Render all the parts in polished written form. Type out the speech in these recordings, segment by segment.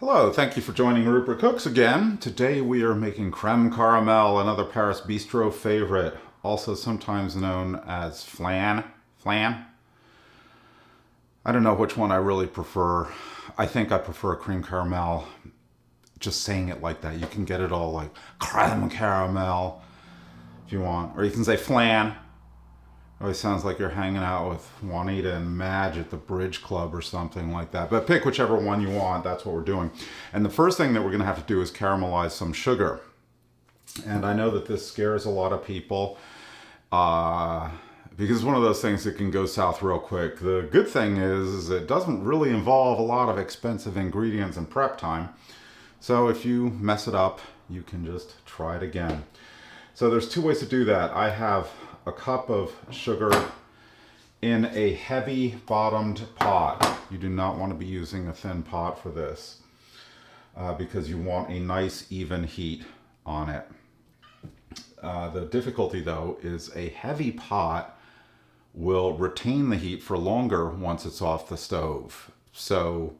Hello, thank you for joining Rupert Cooks again. Today we are making creme caramel, another Paris Bistro favorite, also sometimes known as flan. Flan? I don't know which one I really prefer. I think I prefer cream caramel. Just saying it like that. You can get it all like creme caramel if you want. Or you can say flan. Always sounds like you're hanging out with Juanita and Madge at the bridge club or something like that. But pick whichever one you want. That's what we're doing. And the first thing that we're going to have to do is caramelize some sugar. And I know that this scares a lot of people because it's one of those things that can go south real quick. The good thing is it doesn't really involve a lot of expensive ingredients and prep time. So if you mess it up, you can just try it again. So there's two ways to do that. I have a cup of sugar in a heavy bottomed pot. You do not want to be using a thin pot for this because you want a nice even heat on it. The difficulty though is a heavy pot will retain the heat for longer once it's off the stove. So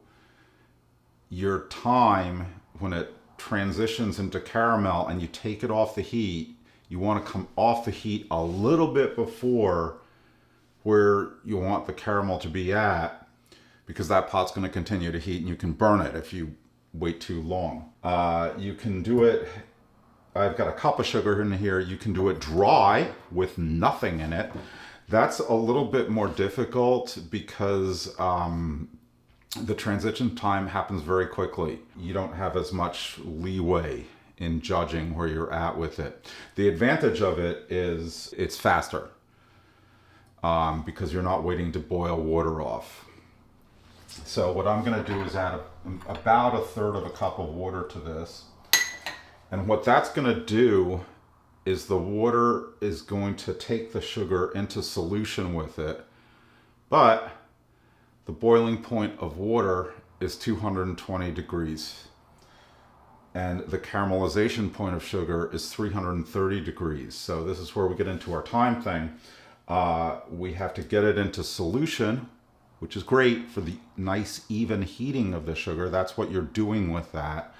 your time when it transitions into caramel and you take it off the heat, you want to come off the heat a little bit before where you want the caramel to be at, because that pot's going to continue to heat and you can burn it if you wait too long. You can do it, I've got a cup of sugar in here, you can do it dry with nothing in it. That's a little bit more difficult because the transition time happens very quickly. You don't have as much leeway in judging where you're at with it. The advantage of it is it's faster because you're not waiting to boil water off. So what I'm going to do is add about a third of a cup of water to this. And what that's going to do is the water is going to take the sugar into solution with it. But the boiling point of water is 220 degrees. And the caramelization point of sugar is 330 degrees. So this is where we get into our time thing. We have to get it into solution, which is great for the nice even heating of the sugar. That's what you're doing with that.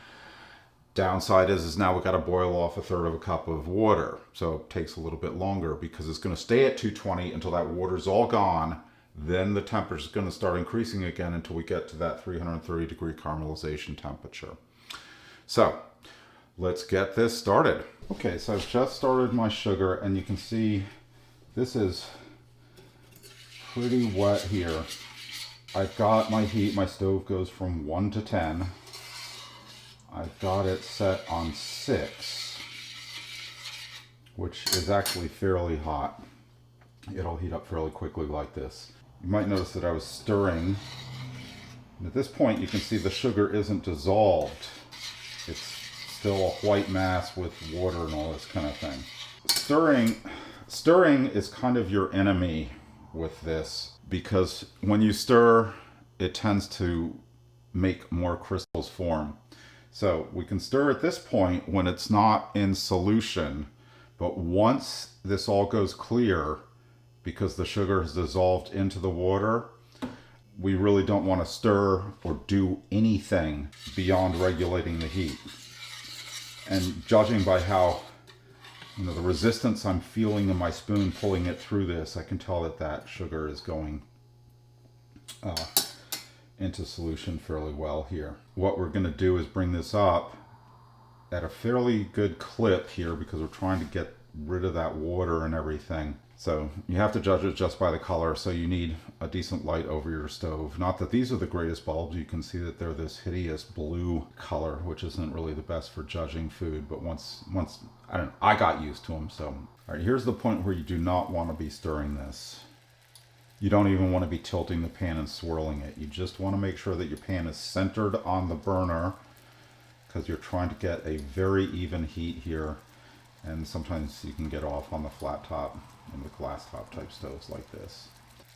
Downside is now we've got to boil off a third of a cup of water. So it takes a little bit longer because it's going to stay at 220 until that water's all gone. Then the temperature is going to start increasing again until we get to that 330 degree caramelization temperature. So let's get this started. Okay, so I've just started my sugar and you can see this is pretty wet here. I've got my heat, my stove goes from 1 to 10. I've got it set on 6, which is actually fairly hot. It'll heat up fairly quickly like this. You might notice that I was stirring. And at this point you can see the sugar isn't dissolved. It's still a white mass with water and all this kind of thing. Stirring is kind of your enemy with this because when you stir, it tends to make more crystals form. So we can stir at this point when it's not in solution, but once this all goes clear, because the sugar has dissolved into the water, we really don't want to stir or do anything beyond regulating the heat. And judging by how, the resistance I'm feeling in my spoon pulling it through this, I can tell that that sugar is going into solution fairly well here. What we're going to do is bring this up at a fairly good clip here because we're trying to get rid of that water and everything. So you have to judge it just by the color, so you need a decent light over your stove. Not that these are the greatest bulbs. You can see that they're this hideous blue color, which isn't really the best for judging food, but once I got used to them. So all right, here's the point where you do not want to be stirring this. You don't even want to be tilting the pan and swirling it. You just want to make sure that your pan is centered on the burner because you're trying to get a very even heat here. And sometimes you can get off on the flat top and the glass top type stoves like this.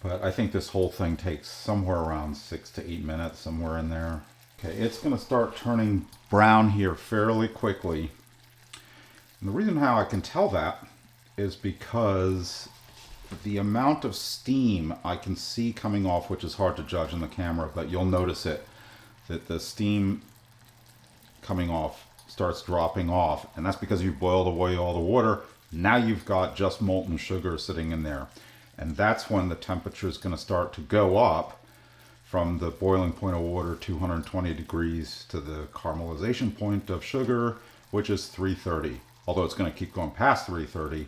But I think this whole thing takes somewhere around 6 to 8 minutes, somewhere in there. Okay, it's going to start turning brown here fairly quickly. And the reason how I can tell that is because the amount of steam I can see coming off, which is hard to judge in the camera, but you'll notice it, that the steam coming off starts dropping off, and that's because you've boiled away all the water. Now you've got just molten sugar sitting in there, and that's when the temperature is going to start to go up from the boiling point of water, 220 degrees, to the caramelization point of sugar, which is 330. Although it's going to keep going past 330,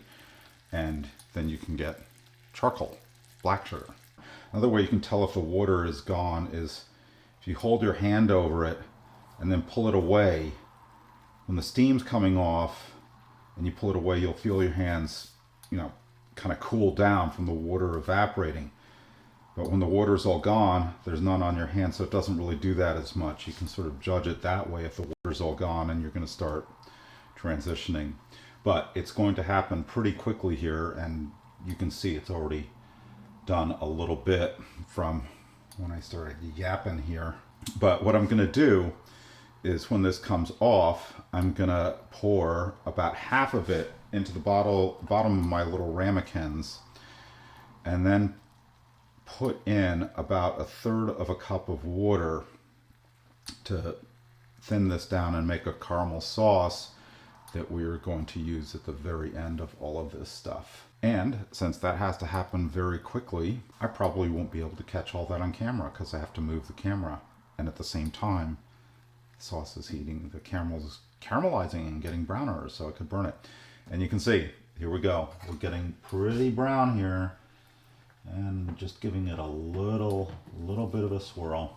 and then you can get charcoal, black sugar. Another way you can tell if the water is gone is if you hold your hand over it and then pull it away. When the steam's coming off and you pull it away, you'll feel your hands, kind of cool down from the water evaporating. But when the water's all gone, there's none on your hand, so it doesn't really do that as much. You can sort of judge it that way if the water's all gone and you're going to start transitioning. But it's going to happen pretty quickly here, and you can see it's already done a little bit from when I started yapping here. But what I'm going to do is when this comes off, I'm going to pour about half of it into the bottom of my little ramekins, and then put in about 1/3 of a cup of water to thin this down and make a caramel sauce that we're going to use at the very end of all of this stuff. And since that has to happen very quickly, I probably won't be able to catch all that on camera because I have to move the camera. And at the same time, the sauce is heating, the caramel's caramelizing and getting browner, so I could burn it. And you can see, here we go. We're getting pretty brown here, and just giving it a little bit of a swirl.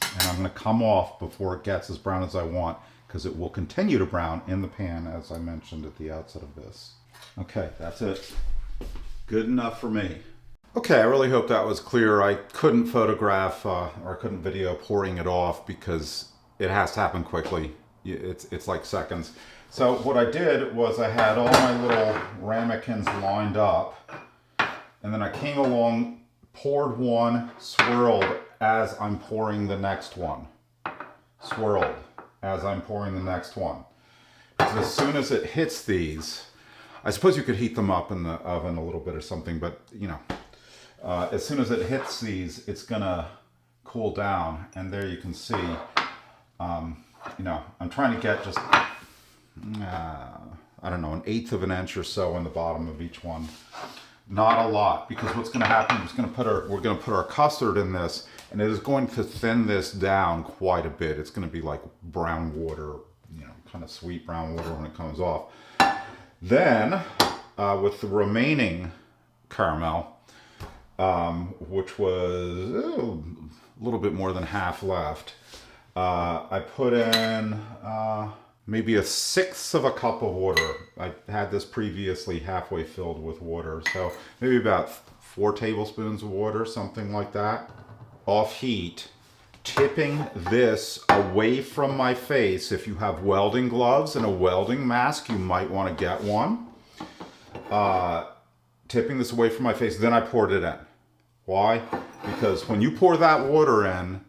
And I'm going to come off before it gets as brown as I want, because it will continue to brown in the pan, as I mentioned at the outset of this. Okay, that's it. Good enough for me. Okay, I really hope that was clear. I couldn't photograph or I couldn't video pouring it off because it has to happen quickly. It's like seconds. So what I did was I had all my little ramekins lined up, and then I came along, poured one, swirled as I'm pouring the next one. Swirled as I'm pouring the next one. Because as soon as it hits these, I suppose you could heat them up in the oven a little bit or something, but as soon as it hits these, it's gonna cool down. And there you can see, I'm trying to get just, I don't know, 1/8 of an inch or so in the bottom of each one. Not a lot, because what's gonna happen is we're gonna put our custard in this, and it is going to thin this down quite a bit. It's gonna be like brown water, kind of sweet brown water when it comes off. Then, with the remaining caramel, which was a little bit more than half left, I put in maybe 1/6 of a cup of water. I had this previously halfway filled with water, so maybe about 4 tablespoons of water, something like that. Off heat, tipping this away from my face. If you have welding gloves and a welding mask, you might want to get one. Tipping this away from my face, then I poured it in. Why? Because when you pour that water in,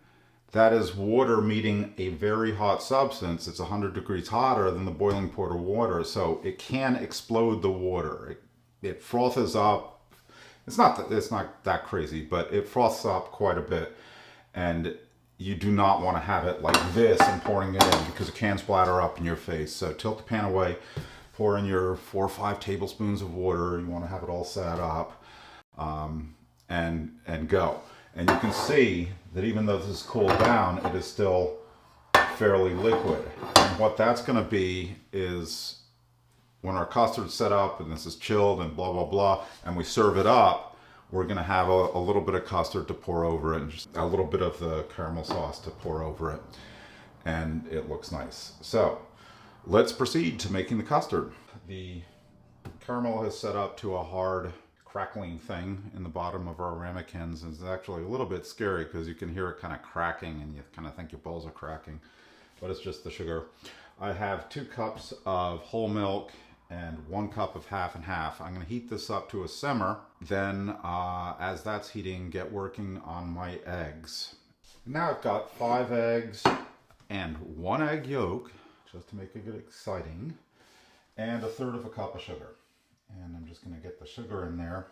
that is water meeting a very hot substance. It's 100 degrees hotter than the boiling point of water, so it can explode the water. It frothes up. It's not that crazy, but it froths up quite a bit, and you do not want to have it like this and pouring it in, because it can splatter up in your face. So tilt the pan away, pour in your 4 or 5 tablespoons of water. You want to have it all set up, and go. And you can see that even though this is cooled down, it is still fairly liquid. And what that's going to be is when our custard's set up and this is chilled and blah, blah, blah, and we serve it up, we're going to have a little bit of custard to pour over it, and just a little bit of the caramel sauce to pour over it. And it looks nice. So let's proceed to making the custard. The caramel is set up to a hard crackling thing in the bottom of our ramekins, and it's actually a little bit scary because you can hear it kind of cracking and you kind of think your balls are cracking, but it's just the sugar. I have 2 cups of whole milk and 1 cup of half and half. I'm going to heat this up to a simmer. Then as that's heating, get working on my eggs. Now I've got 5 eggs and 1 egg yolk, just to make it get exciting, and 1/3 of a cup of sugar. And I'm just going to get the sugar in there.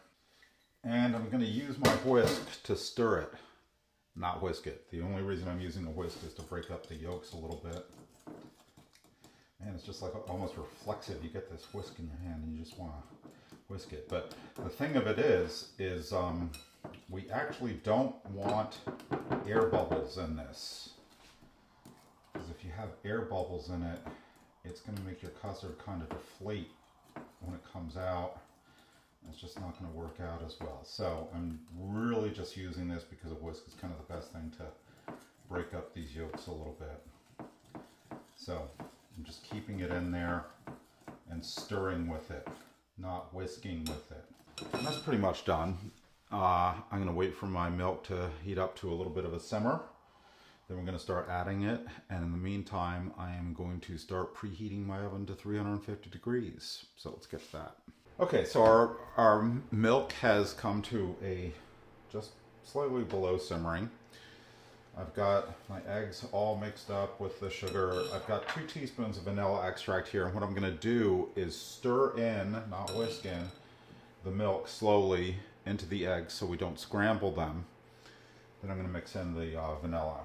And I'm going to use my whisk to stir it, not whisk it. The only reason I'm using a whisk is to break up the yolks a little bit. And it's just like almost reflexive. You get this whisk in your hand and you just want to whisk it. But the thing of it is we actually don't want air bubbles in this. Because if you have air bubbles in it, it's going to make your custard kind of deflate when it comes out. It's just not going to work out as well. So I'm really just using this because a whisk is kind of the best thing to break up these yolks a little bit. So I'm just keeping it in there and stirring with it, not whisking with it. And that's pretty much done. I'm going to wait for my milk to heat up to a little bit of a simmer. Then we're going to start adding it. And in the meantime, I am going to start preheating my oven to 350 degrees. So let's get to that. Okay, so our milk has come to a just slightly below simmering. I've got my eggs all mixed up with the sugar. I've got 2 teaspoons of vanilla extract here. And what I'm going to do is stir in, not whisk in, the milk slowly into the eggs so we don't scramble them. Then I'm going to mix in the vanilla.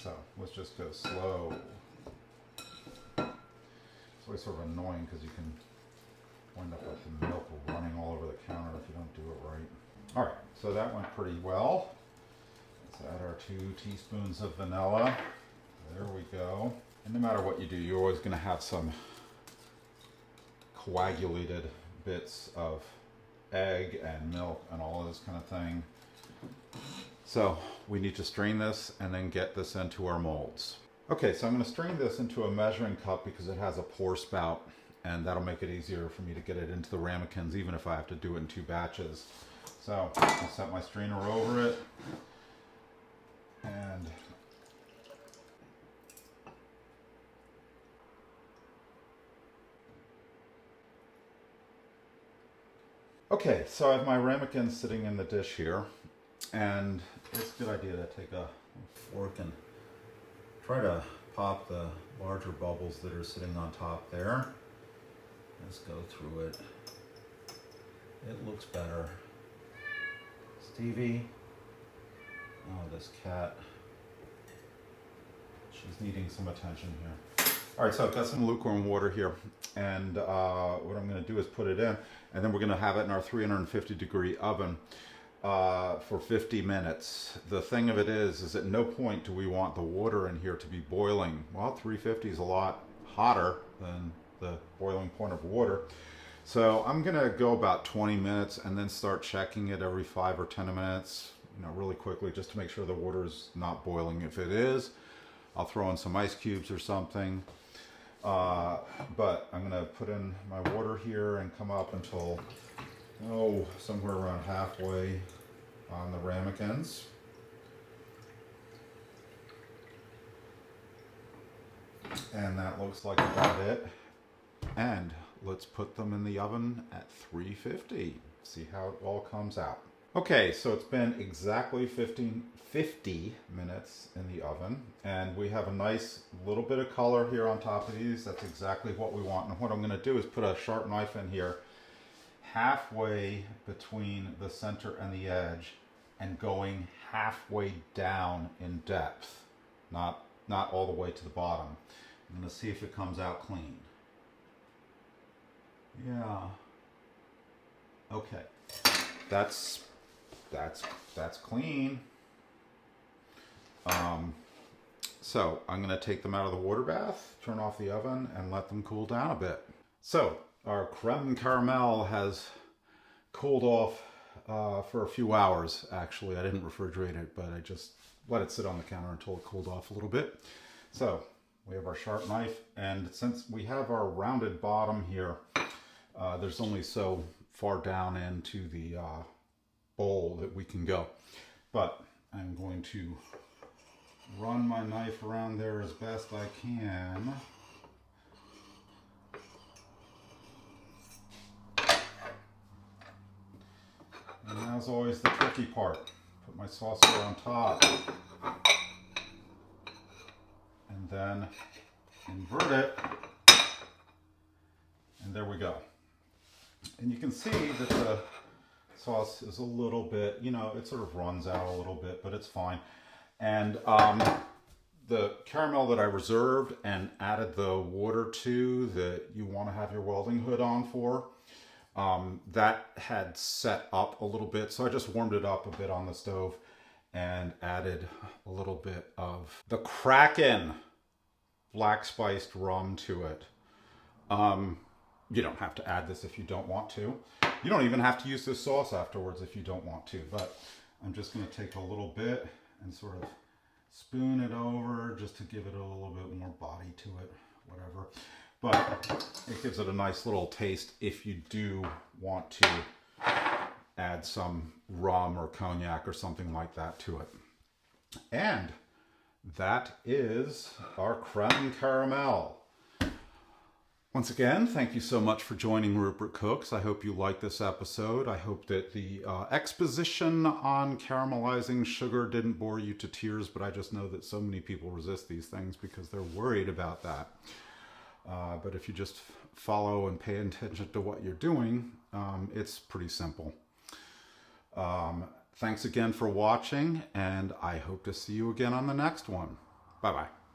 So let's just go slow. It's always sort of annoying because you can wind up with the milk running all over the counter if you don't do it right. All right, so that went pretty well. Let's add our 2 teaspoons of vanilla. There we go. And no matter what you do, you're always going to have some coagulated bits of egg and milk and all of this kind of thing. So we need to strain this and then get this into our molds. Okay, so I'm going to strain this into a measuring cup because it has a pour spout, and that'll make it easier for me to get it into the ramekins, even if I have to do it in 2 batches. So I'll set my strainer over it. And okay, so I have my ramekins sitting in the dish here, and it's a good idea to take a fork and try to pop the larger bubbles that are sitting on top there. Let's go through it. It looks better. Stevie. Oh, this cat. She's needing some attention here. All right, so I've got some lukewarm water here, and what I'm going to do is put it in, and then we're going to have it in our 350 degree oven for 50 minutes. The thing of it is at no point do we want the water in here to be boiling. Well, 350 is a lot hotter than the boiling point of water. So I'm going to go about 20 minutes and then start checking it every 5 or 10 minutes, really quickly, just to make sure the water is not boiling. If it is, I'll throw in some ice cubes or something. But I'm going to put in my water here and come up until, somewhere around halfway on the ramekins. And that looks like about it. And let's put them in the oven at 350. See how it all comes out. Okay, so it's been exactly 50 minutes in the oven, and we have a nice little bit of color here on top of these. That's exactly what we want. And what I'm going to do is put a sharp knife in here halfway between the center and the edge and going halfway down in depth, not all the way to the bottom. I'm going to see if it comes out clean. Yeah. Okay. That's clean. So I'm going to take them out of the water bath, turn off the oven, and let them cool down a bit. So our creme caramel has cooled off for a few hours. Actually, I didn't refrigerate it, but I just let it sit on the counter until it cooled off a little bit. So we have our sharp knife, and since we have our rounded bottom here, there's only so far down into the bowl that we can go. But I'm going to run my knife around there as best I can. And as always, the tricky part. Put my saucer on top. And then invert it. And there we go. And you can see that the sauce is a little bit, it sort of runs out a little bit, but it's fine. And the caramel that I reserved and added the water to that you want to have your welding hood on for. That had set up a little bit, so I just warmed it up a bit on the stove and added a little bit of the Kraken black spiced rum to it. You don't have to add this if you don't want to. You don't even have to use this sauce afterwards if you don't want to, but I'm just going to take a little bit and sort of spoon it over just to give it a little bit more body to it, whatever. But it gives it a nice little taste if you do want to add some rum or cognac or something like that to it. And that is our creme caramel. Once again, thank you so much for joining Rupert Cooks. I hope you liked this episode. I hope that the exposition on caramelizing sugar didn't bore you to tears, but I just know that so many people resist these things because they're worried about that. But if you just follow and pay attention to what you're doing, it's pretty simple. Thanks again for watching, and I hope to see you again on the next one. Bye-bye.